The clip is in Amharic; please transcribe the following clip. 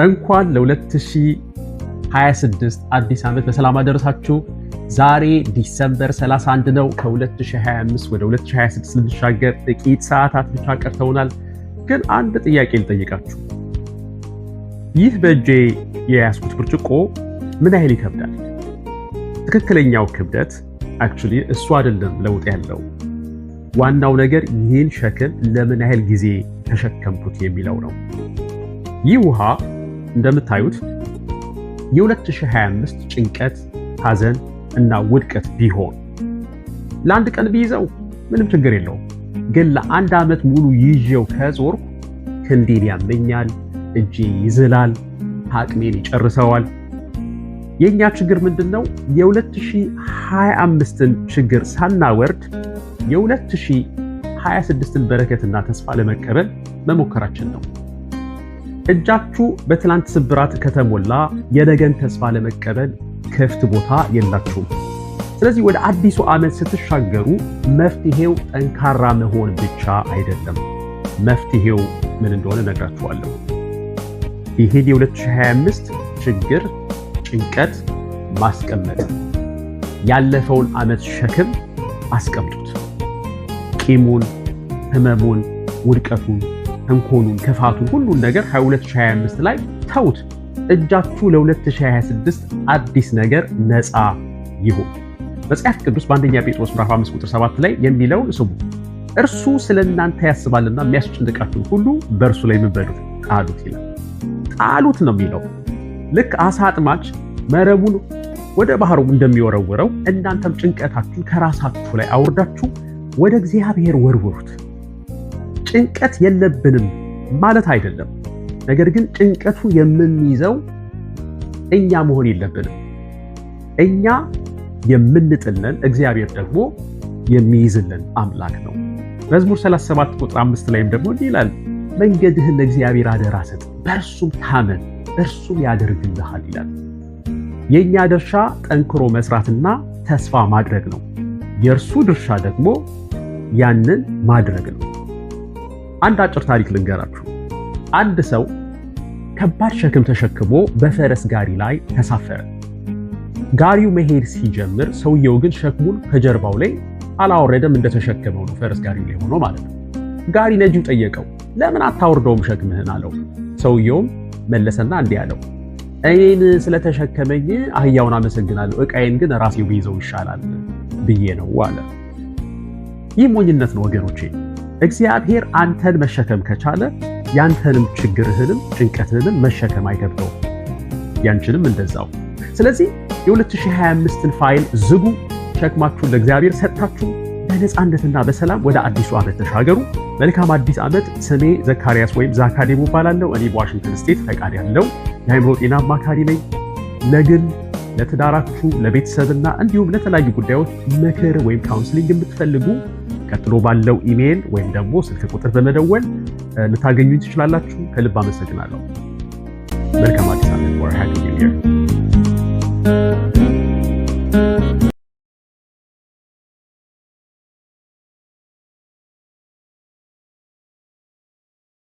እንኳን ለ2026 አዲስ ዓመት በሰላም አደረሳችሁ። ዛሬ ዲሰምበር 31 ነው። ከ2025 ወደ 2026 ልንሻገር ጥቂት ሰዓታት ብቻ ቀርተውናል። ግን አንድ ጥያቄ ልጠይቃችሁ። ይህ በእጄ የያዝኩት ብርጭቆ ምን ያህል ይከብዳል? ትክክለኛው ክብደት አክቹሊ እሱ አይደለም ለውጥ ያለው። ዋናው ነገር ይህን ሸክም ለምን ያህል ጊዜ ተሸከምኩት የሚለው ነው። ይህ ውሃ እንደምታዩት የ2025 ጭንቀት፣ ሐዘን እና ውድቀት ቢሆን ለአንድ ቀን ቢይዘው ምንም ችግር የለውም። ግን ለአንድ ዓመት ሙሉ ይዤው ከዞርኩ ክንዴን ያመኛል፣ እጄ ይዝላል፣ አቅሜን ይጨርሰዋል። የኛ ችግር ምንድነው? የ2025ን ችግር ሳናወርድ የ2026ን በረከትና ተስፋ ለመቀበል መሞከራችን ነው። እጃችሁ በትላንት ስብራት ከተሞላ የነገን ተስፋ ለመቀበል ክፍት ቦታ የላችሁም። ስለዚህ ወደ አዲሱ ዓመት ስትሻገሩ መፍትሄው ጠንካራ መሆን ብቻ አይደለም። መፍትሄው ምን እንደሆነ ነግራችኋለሁ። ይሄን የ2025 ችግር፣ ጭንቀት ማስቀመጥ፣ ያለፈውን ዓመት ሸክም አስቀምጡት። ቂሙን፣ ህመሙን፣ ውድቀቱን፣ ተንኮሉን፣ ክፋቱን፣ ሁሉን ነገር 2025 ላይ ተውት። እጃችሁ ለ2026 አዲስ ነገር ነፃ ይሁን። መጽሐፍ ቅዱስ በአንደኛ ጴጥሮስ ምዕራፍ 5 ቁጥር 7 ላይ የሚለውን ስሙ። እርሱ ስለ እናንተ ያስባልና የሚያስጨንቃችሁን ሁሉ በእርሱ ላይ ምን በሉት? ጣሉት ይላል። ጣሉት ነው የሚለው። ልክ አሳ አጥማጅ መረቡን ወደ ባህሩ እንደሚወረውረው እናንተም ጭንቀታችሁን ከራሳችሁ ላይ አውርዳችሁ ወደ እግዚአብሔር ወርውሩት። ጭንቀት የለብንም ማለት አይደለም። ነገር ግን ጭንቀቱ የምንይዘው እኛ መሆን የለብንም። እኛ የምንጥልን፣ እግዚአብሔር ደግሞ የሚይዝልን አምላክ ነው። መዝሙር 37 ቁጥር 5 ላይም ደግሞ እንዲህ ይላል፣ መንገድህን ለእግዚአብሔር አደራ ስጥ፣ በእርሱም ታመን፣ እርሱም ያደርግልሃል ይላል። የእኛ ድርሻ ጠንክሮ መስራትና ተስፋ ማድረግ ነው። የእርሱ ድርሻ ደግሞ ያንን ማድረግ ነው። አንድ አጭር ታሪክ ልንገራችሁ። አንድ ሰው ከባድ ሸክም ተሸክሞ በፈረስ ጋሪ ላይ ተሳፈረ። ጋሪው መሄድ ሲጀምር ሰውየው ግን ሸክሙን ከጀርባው ላይ አላወረደም። እንደተሸከመው ነው ፈረስ ጋሪው ላይ ሆኖ ማለት ነው። ጋሪ ነጂው ጠየቀው፣ ለምን አታወርደውም ሸክምህን አለው። ሰውየውም መለሰና እንዲህ አለው፣ እኔን ስለተሸከመኝ አህያውን አመሰግናለሁ፣ ዕቃዬን ግን ራሴው ቢይዘው ይሻላል ብዬ ነው አለ። ይህ ሞኝነት ነው ወገኖቼ። እግዚአብሔር አንተን መሸከም ከቻለ ያንተንም ችግርህንም ጭንቀትህንም መሸከም አይከብደውም፣ ያንቺንም እንደዛው። ስለዚህ የ2025ን ፋይል ዝጉ፣ ሸክማችሁን ለእግዚአብሔር ሰጥታችሁ በነፃነትና በሰላም ወደ አዲሱ ዓመት ተሻገሩ። መልካም አዲስ ዓመት። ስሜ ዘካሪያስ ወይም ዛካዴሞ እባላለሁ። እኔ በዋሽንግተን ስቴት ፈቃድ ያለው የአእምሮ ጤና አማካሪ ነኝ። ለግል ለትዳራችሁ፣ ለቤተሰብና እንዲሁም ለተለያዩ ጉዳዮች ምክር ወይም ካውንስሊንግ የምትፈልጉ ቀጥሎ ባለው ኢሜይል ወይም ደግሞ ስልክ ቁጥር በመደወል ልታገኙኝ ትችላላችሁ። ከልብ አመሰግናለሁ። መልካም አዲስ ዓመት።